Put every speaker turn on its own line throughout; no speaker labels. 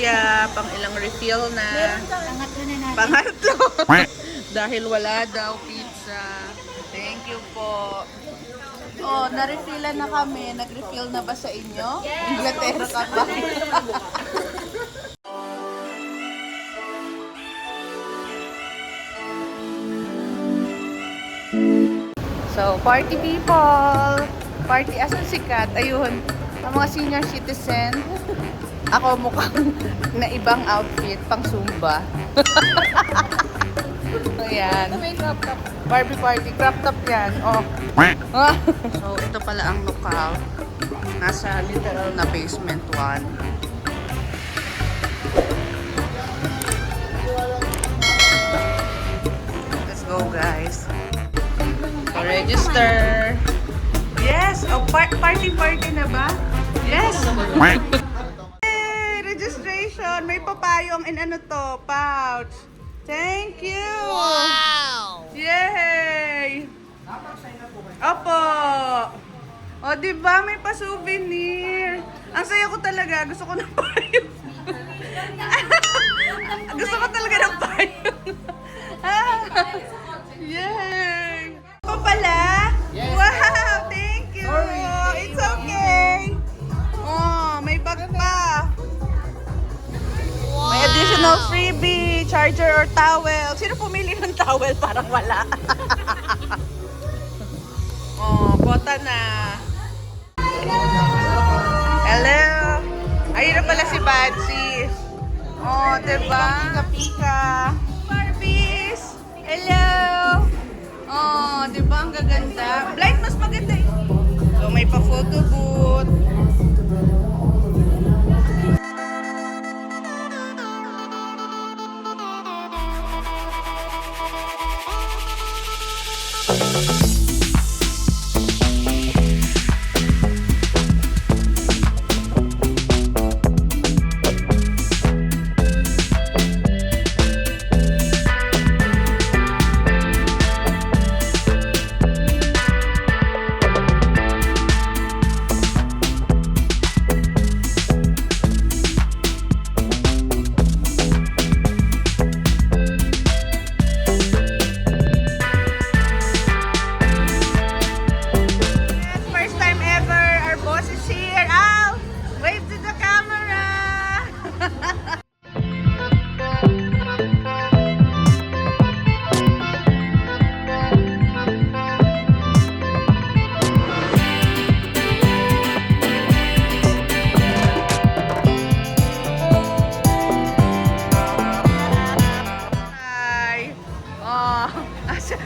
Kuya, pang ilang refill na.
Pangatlo na natin.
Pangatlo. Dahil wala daw pizza. Thank you po. Oh, na-refillan na kami. Nag-refill na ba sa inyo? Inglaterra ka pa. So, party people. Party as in sikat. Ayun. Ang mga senior citizen. Ako mukhang na ibang outfit. Pang Zumba. Ayan. May crop top. Barbie party. Crop top yan. Oh. So, ito pala ang lokal. Nasa literal na basement 1. Let's go, guys. So, register. Yes! Oh, party na ba? Yes! Hey, registration! May papayong and ano to? Pouch. Thank you! Wow! Yay! Opo! O, diba? May pa-souvenir. Ang saya ko talaga. Gusto ko ng payong. Gusto ko talaga ng payong. Yay! Ito pala? Yes. Wow! Thank you! Sorry. It's okay! Oh, may bag pa. Wow. May additional freebie, charger or towel. Sino pumili ng towel? Parang wala. Oh, bota na. Hello! Ayun na pala si Badsy. Oh, diba? Pika-pika. Barbies! Hello! Oh, diba? Ang gaganda. Blind, mas maganda eh. So, may pa-photo booth.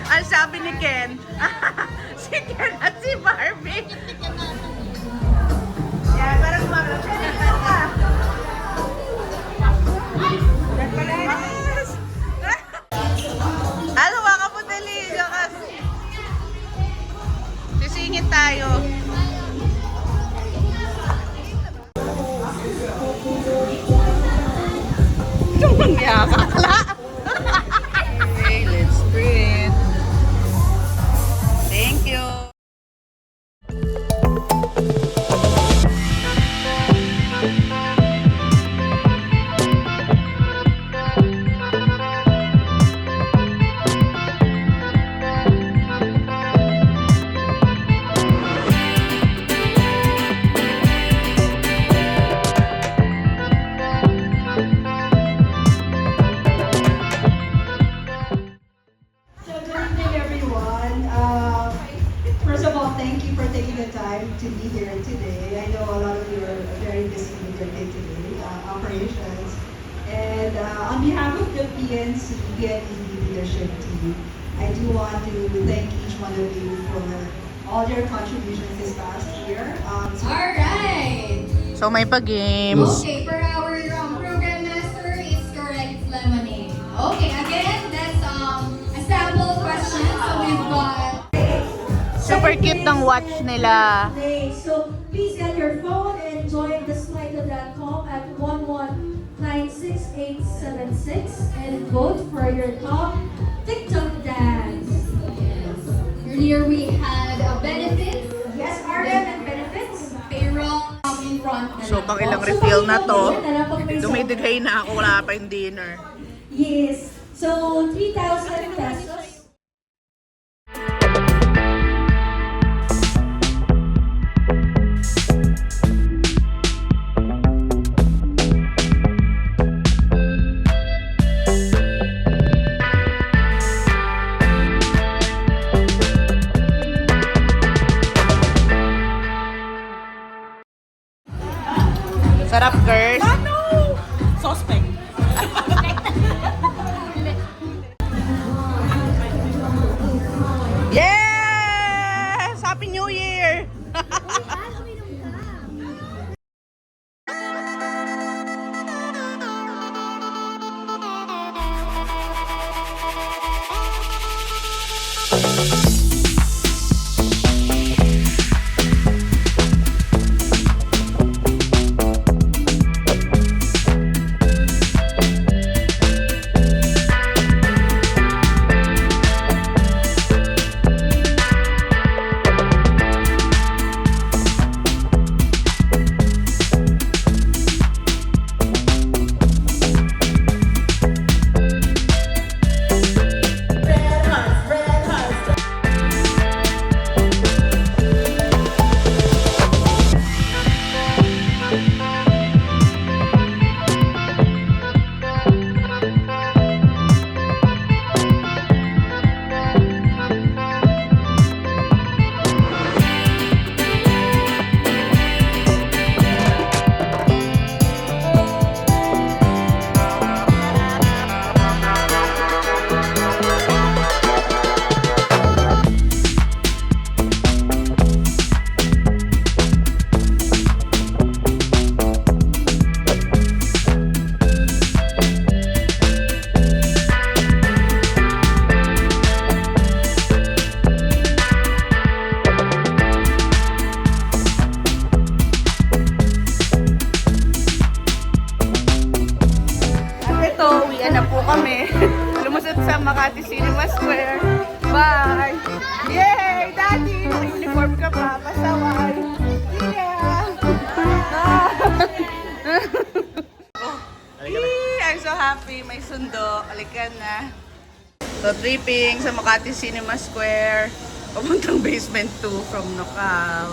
Ang sabi ni Ken, si Ken at si Barbie. Yan, parang mga ka. Ano ba ka po dali? Sisingit tayo. Itong mangyakakala. Okay, let's print. Thank you.
To be here today. I know a lot of you are very busy with your day-to-day operations. And on behalf of the PNC leadership team, I do want to thank each one of you for all your contributions this past year.
Alright!
So may pa-games.
Okay, per our program master, it's correct lemonade. Okay, again, that's a sample question. So we've got
Super cute ng watch nila.
So please get your phone and join the Slido.com at 1196-876 and vote for your top TikTok dance.
Yes. Earlier we had a benefit.
Yes, RM and benefits.
Payroll in front.
So pang ilang refill na to. Dumidighay na ako, wala pa yung dinner.
Yes. So, 3,000 pesos.
Sarap, girls. Suspect. Yes! Happy New Year! Kami. Lumusot sa Makati Cinema Square. Bye! Yay! Daddy! Naka-uniform ka pa. Pasaway! Yeah! I'm so happy. May sundo. Alikan na. So, tripping sa Makati Cinema Square. Papuntang basement 2 from Nokal.